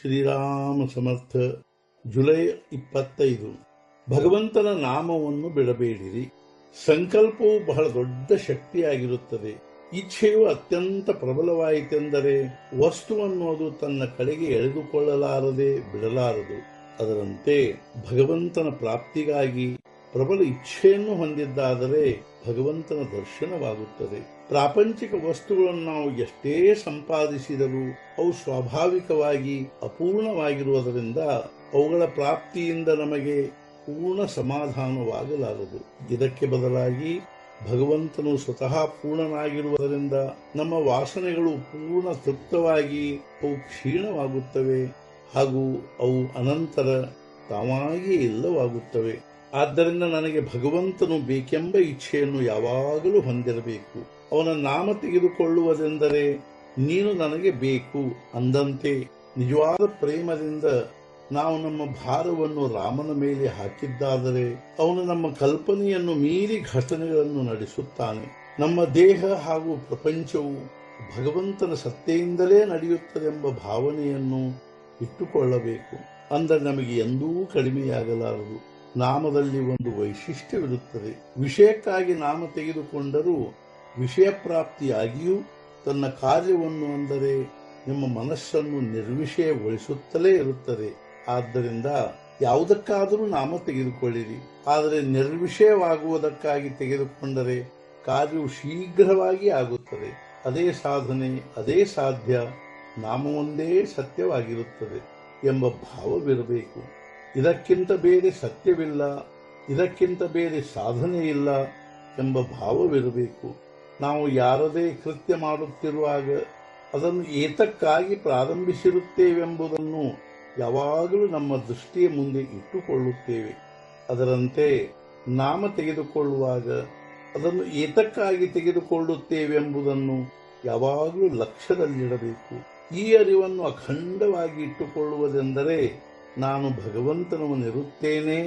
ಶ್ರೀರಾಮ ಸಮರ್ಥ. July 25. ಭಗವಂತನ ನಾಮವನ್ನು ಬಿಡಬೇಡಿರಿ. ಸಂಕಲ್ಪವು ಬಹಳ ದೊಡ್ಡ ಶಕ್ತಿಯಾಗಿರುತ್ತದೆ. ಇಚ್ಛೆಯು ಅತ್ಯಂತ ಪ್ರಬಲವಾಯಿತೆಂದರೆ ವಸ್ತುವನ್ನು ಅದು ತನ್ನ ಕಡೆಗೆ ಎಳೆದುಕೊಳ್ಳಲಾರದೆ ಬಿಡಲಾರದು. ಅದರಂತೆ ಭಗವಂತನ ಪ್ರಾಪ್ತಿಗಾಗಿ ಪ್ರಬಲ ಇಚ್ಛೆಯನ್ನು ಹೊಂದಿದ್ದಾದರೆ ಭಗವಂತನ ದರ್ಶನವಾಗುತ್ತದೆ. ಪ್ರಾಪಂಚಿಕ ವಸ್ತುಗಳನ್ನು ನಾವು ಎಷ್ಟೇ ಸಂಪಾದಿಸಿದರೂ ಅವು ಸ್ವಾಭಾವಿಕವಾಗಿ ಅಪೂರ್ಣವಾಗಿರುವುದರಿಂದ ಅವುಗಳ ಪ್ರಾಪ್ತಿಯಿಂದ ನಮಗೆ ಪೂರ್ಣ ಸಮಾಧಾನವಾಗಲಾರದು. ಇದಕ್ಕೆ ಬದಲಾಗಿ ಭಗವಂತನು ಸ್ವತಃ ಪೂರ್ಣನಾಗಿರುವುದರಿಂದ ನಮ್ಮ ವಾಸನೆಗಳು ಪೂರ್ಣ ತೃಪ್ತವಾಗಿ ಅವು ಕ್ಷೀಣವಾಗುತ್ತವೆ ಹಾಗೂ ಅವು ಅನಂತರ ತಾವಾಗಿಯೇ ಇಲ್ಲವಾಗುತ್ತವೆ. ಆದ್ದರಿಂದ ನನಗೆ ಭಗವಂತನು ಬೇಕೆಂಬ ಇಚ್ಛೆಯನ್ನು ಯಾವಾಗಲೂ ಹೊಂದಿರಬೇಕು. ಅವನ ನಾಮ ತೆಗೆದುಕೊಳ್ಳುವುದೆಂದರೆ ನೀನು ನನಗೆ ಬೇಕು ಅಂದಂತೆ ನಿಜವಾದ ಪ್ರೇಮದಿಂದ ನಾವು ನಮ್ಮ ಭಾರವನ್ನು ರಾಮನ ಮೇಲೆ ಹಾಕಿದ್ದಾದರೆ ಅವನು ನಮ್ಮ ಕಲ್ಪನೆಯನ್ನು ಮೀರಿ ಘಟನೆಗಳನ್ನು ನಡೆಸುತ್ತಾನೆ. ನಮ್ಮ ದೇಹ ಹಾಗೂ ಪ್ರಪಂಚವು ಭಗವಂತನ ಸತ್ತೆಯಿಂದಲೇ ನಡೆಯುತ್ತದೆಂಬ ಭಾವನೆಯನ್ನು ಇಟ್ಟುಕೊಳ್ಳಬೇಕು. ಅಂದರೆ ನಮಗೆ ಎಂದೂ ಕಡಿಮೆಯಾಗಲಾರದು. ನಾಮದಲ್ಲಿ ಒಂದು ವೈಶಿಷ್ಟ್ಯವಿರುತ್ತದೆ. ವಿಷಯಕ್ಕಾಗಿ ನಾಮ ತೆಗೆದುಕೊಂಡರೂ ವಿಷಯ ಪ್ರಾಪ್ತಿಯಾಗಿಯೂ ತನ್ನ ಕಾರ್ಯವನ್ನು ಅಂದರೆ ನಿಮ್ಮ ಮನಸ್ಸನ್ನು ನಿರ್ವಿಷಯಗೊಳಿಸುತ್ತಲೇ ಇರುತ್ತದೆ. ಆದ್ದರಿಂದ ಯಾವುದಕ್ಕಾದರೂ ನಾಮ ತೆಗೆದುಕೊಳ್ಳಿರಿ, ಆದರೆ ನಿರ್ವಿಷಯವಾಗುವುದಕ್ಕಾಗಿ ತೆಗೆದುಕೊಂಡರೆ ಕಾರ್ಯವು ಶೀಘ್ರವಾಗಿ ಆಗುತ್ತದೆ. ಅದೇ ಸಾಧನೆ, ಅದೇ ಸಾಧ್ಯ, ನಾಮವೊಂದೇ ಸತ್ಯವಾಗಿರುತ್ತದೆ ಎಂಬ ಭಾವವಿರಬೇಕು. ಇದಕ್ಕಿಂತ ಬೇರೆ ಸತ್ಯವಿಲ್ಲ, ಇದಕ್ಕಿಂತ ಬೇರೆ ಸಾಧನೆ ಇಲ್ಲ ಎಂಬ ಭಾವವಿರಬೇಕು. ನಾವು ಯಾರದೇ ಕೃತ್ಯ ಮಾಡುತ್ತಿರುವಾಗ ಅದನ್ನು ಏತಕ್ಕಾಗಿ ಪ್ರಾರಂಭಿಸಿರುತ್ತೇವೆಂಬುದನ್ನು ಯಾವಾಗಲೂ ನಮ್ಮ ದೃಷ್ಟಿಯ ಮುಂದೆ ಇಟ್ಟುಕೊಳ್ಳುತ್ತೇವೆ. ಅದರಂತೆ ನಾಮ ತೆಗೆದುಕೊಳ್ಳುವಾಗ ಅದನ್ನು ಏತಕ್ಕಾಗಿ ತೆಗೆದುಕೊಳ್ಳುತ್ತೇವೆಂಬುದನ್ನು ಯಾವಾಗಲೂ ಲಕ್ಷ್ಯದಲ್ಲಿಡಬೇಕು. ಈ ಅರಿವನ್ನು ಅಖಂಡವಾಗಿ ಇಟ್ಟುಕೊಳ್ಳುವುದೆಂದರೆ ನಾನು ಭಗವಂತನವನಿರುತ್ತೇನೆ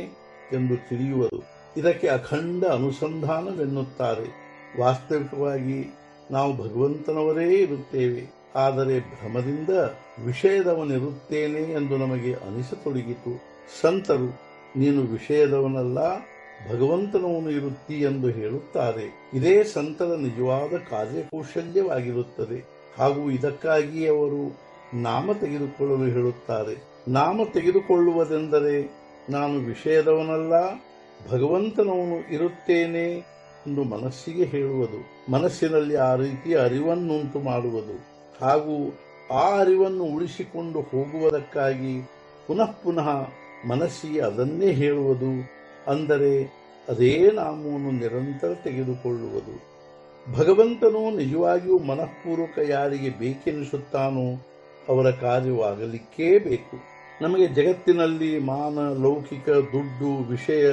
ಎಂದು ತಿಳಿಯುವುದು. ಇದಕ್ಕೆ ಅಖಂಡ ಅನುಸಂಧಾನವೆನ್ನುತ್ತಾರೆ. ವಾಸ್ತವಿಕವಾಗಿ ನಾವು ಭಗವಂತನವರೇ ಇರುತ್ತೇವೆ, ಆದರೆ ಭ್ರಮದಿಂದ ವಿಷಯದವನಿರುತ್ತೇನೆ ಎಂದು ನಮಗೆ ಅನಿಸತೊಡಗಿತು. ಸಂತರು ನೀನು ವಿಷಯದವನಲ್ಲ, ಭಗವಂತನವನು ಇರುತ್ತಿ ಎಂದು ಹೇಳುತ್ತಾರೆ. ಇದೇ ಸಂತರ ನಿಜವಾದ ಕಾರ್ಯಕೌಶಲ್ಯವಾಗಿರುತ್ತದೆ ಹಾಗೂ ಇದಕ್ಕಾಗಿ ಅವರು ನಾಮ ತೆಗೆದುಕೊಳ್ಳಲು ಹೇಳುತ್ತಾರೆ. ನಾಮ ತೆಗೆದುಕೊಳ್ಳುವುದೆಂದರೆ ನಾನು ವಿಷಯದವನಲ್ಲ, ಭಗವಂತನವನು ಇರುತ್ತೇನೆ ಎಂದು ಮನಸ್ಸಿಗೆ ಹೇಳುವುದು. ಮನಸ್ಸಿನಲ್ಲಿ ಆ ರೀತಿಯ ಅರಿವನ್ನುಂಟು ಮಾಡುವುದು ಹಾಗೂ ಆ ಅರಿವನ್ನು ಉಳಿಸಿಕೊಂಡು ಹೋಗುವುದಕ್ಕಾಗಿ ಪುನಃ ಪುನಃ ಮನಸ್ಸಿಗೆ ಅದನ್ನೇ ಹೇಳುವುದು. ಅಂದರೆ ಅದೇ ನಾಮವನ್ನು ನಿರಂತರ ತೆಗೆದುಕೊಳ್ಳುವುದು. ಭಗವಂತನು ನಿಜವಾಗಿಯೂ ಮನಃಪೂರ್ವಕ ಯಾರಿಗೆ ಬೇಕೆನಿಸುತ್ತಾನೋ ಅವರ ಕಾರ್ಯವಾಗಲಿಕ್ಕೇ ಬೇಕು. ನಮಗೆ ಜಗತ್ತಿನಲ್ಲಿ ಮಾನ, ಲೌಕಿಕ, ದುಡ್ಡು, ವಿಷಯ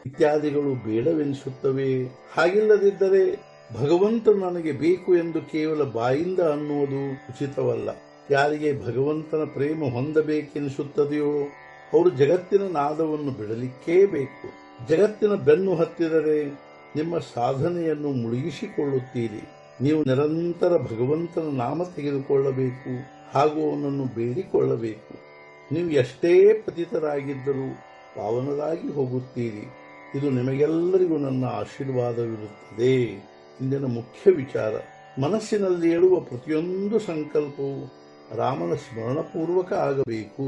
ಇತ್ಯಾದಿಗಳು ಬೇಡವೆನಿಸುತ್ತವೆ. ಹಾಗಿಲ್ಲದಿದ್ದರೆ ಭಗವಂತನು ನನಗೆ ಬೇಕು ಎಂದು ಕೇವಲ ಬಾಯಿಂದ ಅನ್ನುವುದು ಉಚಿತವಲ್ಲ. ಯಾರಿಗೆ ಭಗವಂತನ ಪ್ರೇಮ ಹೊಂದಬೇಕೆನಿಸುತ್ತದೆಯೋ ಅವರು ಜಗತ್ತಿನ ನಾದವನ್ನು ಬಿಡಲಿಕ್ಕೇ ಬೇಕು. ಜಗತ್ತಿನ ಬೆನ್ನು ಹತ್ತಿದರೆ ನಿಮ್ಮ ಸಾಧನೆಯನ್ನು ಮುಳುಗಿಸಿಕೊಳ್ಳುತ್ತೀರಿ. ನೀವು ನಿರಂತರ ಭಗವಂತನ ನಾಮ ತೆಗೆದುಕೊಳ್ಳಬೇಕು ಹಾಗೂ ಅವನನ್ನು ಬೇಡಿಕೊಳ್ಳಬೇಕು. ನೀವು ಎಷ್ಟೇ ಪತಿತರಾಗಿದ್ದರೂ ಪಾವನರಾಗಿ ಹೋಗುತ್ತೀರಿ. ಇದು ನಿಮಗೆಲ್ಲರಿಗೂ ನನ್ನ ಆಶೀರ್ವಾದವಿರುತ್ತದೆ. ಇಂದಿನ ಮುಖ್ಯ ವಿಚಾರ: ಮನಸ್ಸಿನಲ್ಲಿ ಏಳುವ ಪ್ರತಿಯೊಂದು ಸಂಕಲ್ಪವು ರಾಮನ ಸ್ಮರಣಪೂರ್ವಕ ಆಗಬೇಕು.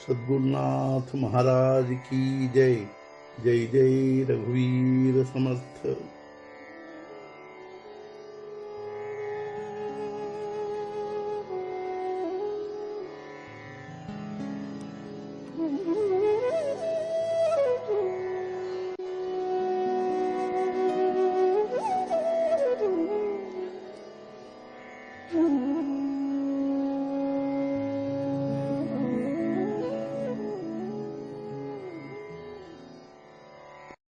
ಸದ್ಗುರುನಾಥ ಮಹಾರಾಜ್ ಕಿ ಜೈ. ಜೈ ಜೈ ರಘುವೀರ ಸಮರ್ಥ.